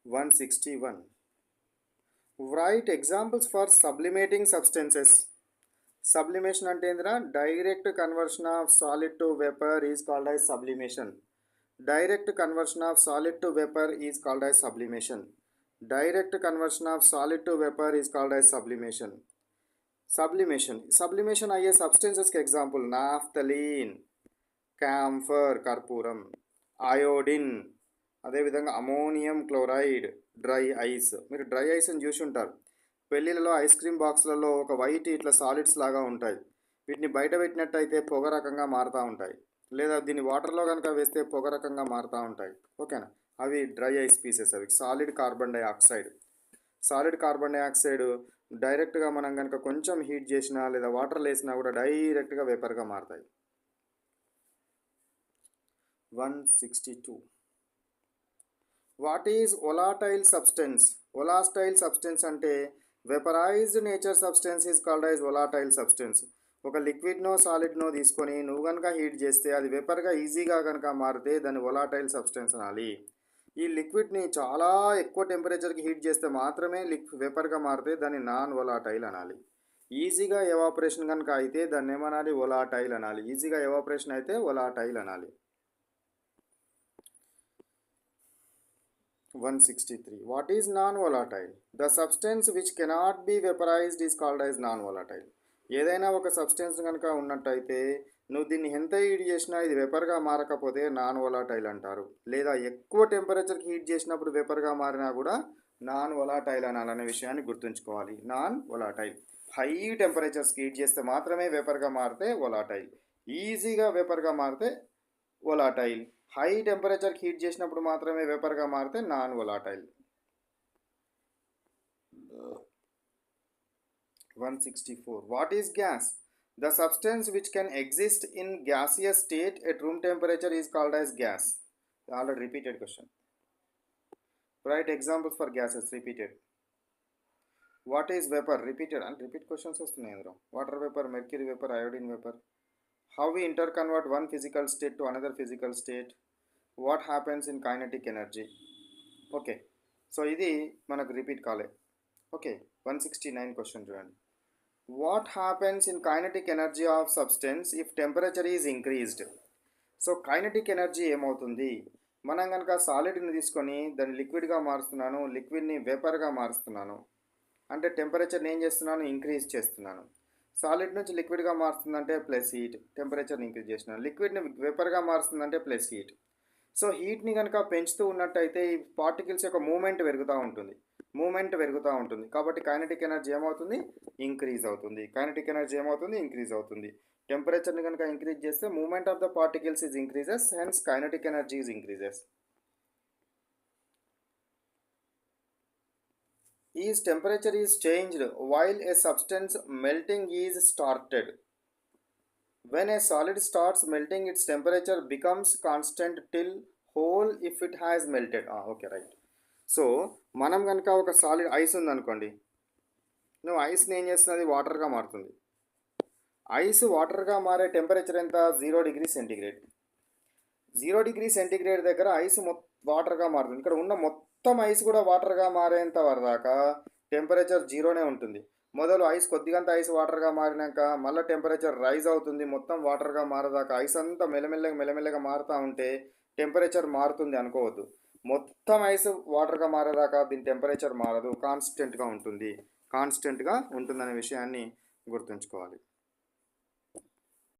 161. Write examples for sublimating substances. Sublimation అంటే ఏందిరా? Direct conversion of solid to vapor is called as sublimation. Direct conversion of solid to vapor is called as sublimation. Direct conversion of solid to vapor is called as sublimation. Sublimation అయ్యే substances కి example naphthalene, camphor కర్పూరం, iodine, అదేవిధంగా ammonium chloride, dry ice. మీరు dry ఐస్ని చూసి ఉంటారు. పెళ్ళిళ్ళలో ice cream బాక్స్లలో ఒక white ఇట్లా సాలిడ్స్ లాగా ఉంటాయి. వీటిని బయట పెట్టినట్టయితే పొగ రకంగా మారుతూ ఉంటాయి, లేదా దీన్ని వాటర్లో కనుక వేస్తే పొగ రకంగా మారుతూ ఉంటాయి. ఓకేనా? అవి డ్రై ఐస్ పీసెస్. అవి solid carbon dioxide. Solid carbon dioxide డైరెక్ట్గా మనం కనుక కొంచెం హీట్ చేసినా లేదా వాటర్లో వేసినా కూడా డైరెక్ట్గా వేపర్గా మారుతాయి. 162. What is volatile substance? Volatile substance అంటే vaporized nature substance is called as volatile substance. ఒక లిక్విడ్నో సాలిడ్నో తీసుకొని నువ్వు కనుక హీట్ చేస్తే అది వేపర్గా ఈజీగా కనుక మారితే దాన్ని వొలాటైల్ సబ్స్టెన్స్ అనాలి. ఈ లిక్విడ్ని చాలా ఎక్కువ టెంపరేచర్కి హీట్ చేస్తే మాత్రమే వేపర్గా మారితే దాన్ని నాన్ వొలాటైల్ అనాలి. ఈజీగా ఎవాపరేషన్ కనుక అయితే దాన్ని ఏమనాలి? వొలాటైల్ అనాలి. ఈజీగా ఎవాపరేషన్ అయితే వొలాటైల్ అనాలి. 163. What is non-volatile? The substance which cannot be vaporized is called as non-volatile. ఏదైనా ఒక సబ్స్టెన్స్ కనుక ఉన్నట్టయితే నువ్వు దీన్ని ఎంత హీట్ చేసినా ఇది వేపర్గా మారకపోతే నాన్ వొలాటైల్ అంటారు. లేదా ఎక్కువ టెంపరేచర్కి హీట్ చేసినప్పుడు వేపర్గా మారినా కూడా నాన్ వొలాటైల్ అనాలనే విషయాన్ని గుర్తుంచుకోవాలి. నాన్ వొలాటైల్. హై టెంపరేచర్స్కి హీట్ చేస్తే మాత్రమే వేపర్గా మారితే వొలాటైల్. ఈజీగా వేపర్గా మారితే వొలాటైల్. హై టెంపరేచర్కి హీట్ చేసినప్పుడు మాత్రమే వేపర్గా మారితే non వొలాటైల్. 164. What is gas? The substance which can exist in gaseous state at room temperature is called as gas. Already repeated question. Write examples for gases. Repeated. What is vapor? Repeated and repeat questions వస్తున్నాయి అందులో. Water vapor, mercury vapor, iodine vapor. How we interconvert one physical state to another physical state. What happens in kinetic energy. Okay. So ఇది మనకు repeat కాలే. Okay. 169 question చూడండి. What happens in kinetic energy of substance if temperature is increased? So kinetic energy ఏమవుతుంది? మనం కనుక సాలిడ్ని తీసుకొని దాన్ని లిక్విడ్గా మారుస్తున్నాను, లిక్విడ్ని వేపర్గా మారుస్తున్నాను అంటే టెంపరేచర్ని ఏం చేస్తున్నాను? ఇంక్రీజ్ చేస్తున్నాను. సాలిడ్ నుంచి లిక్విడ్గా మారుస్తుందంటే ప్లస్ హీట్, టెంపరేచర్ని ఇంక్రీజ్ చేస్తున్నాను. లిక్విడ్ని వేపర్గా మారుస్తుందంటే ప్లస్ హీట్. సో హీట్ని కనుక పెంచుతూ ఉన్నట్టయితే ఈ పార్టికల్స్ యొక్క మూమెంట్ పెరుగుతూ ఉంటుంది. కాబట్టి కైనటిక్ ఎనర్జీ ఏమవుతుంది? ఇంక్రీజ్ అవుతుంది. కైనటిక్ ఎనర్జీ ఏమవుతుంది? ఇంక్రీజ్ అవుతుంది. టెంపరేచర్ని కనుక ఇంక్రీజ్ చేస్తే movement of the particles is increases, hence kinetic energy is increases. Is temperature is changed while a substance melting is started. When a solid starts melting, its temperature becomes constant till whole if it has melted. Okay, right. So మనం కనుక ఒక solid ice ఉందనుకోండి, నువ్వు ఐస్ని ఏం చేస్తున్నది? వాటర్గా మారుతుంది. Ice వాటర్గా మారే temperature ఎంత? 0 డిగ్రీ సెంటీగ్రేడ్. 0 డిగ్రీ సెంటీగ్రేడ్ దగ్గర ఐస్ వాటర్గా మారుతుంది. ఇక్కడ ఉన్న మొత్తం ఐస్ కూడా వాటర్గా మారేంత వరదాకా టెంపరేచర్ 0నే ఉంటుంది. మొదలు ఐస్ కొద్దిగంత ఐస్ వాటర్గా మారినాక మళ్ళీ టెంపరేచర్ రైజ్ అవుతుంది. మొత్తం వాటర్గా మారదాకా ఐస్ అంతా మెల్లమెల్లగా మారుతూ ఉంటే టెంపరేచర్ మారుతుంది అనుకోవద్దు. మొత్తం ఐస్ వాటర్గా మారేదాకా దీని టెంపరేచర్ మారదు, కాన్స్టెంట్గా ఉంటుందనే విషయాన్ని గుర్తుంచుకోవాలి.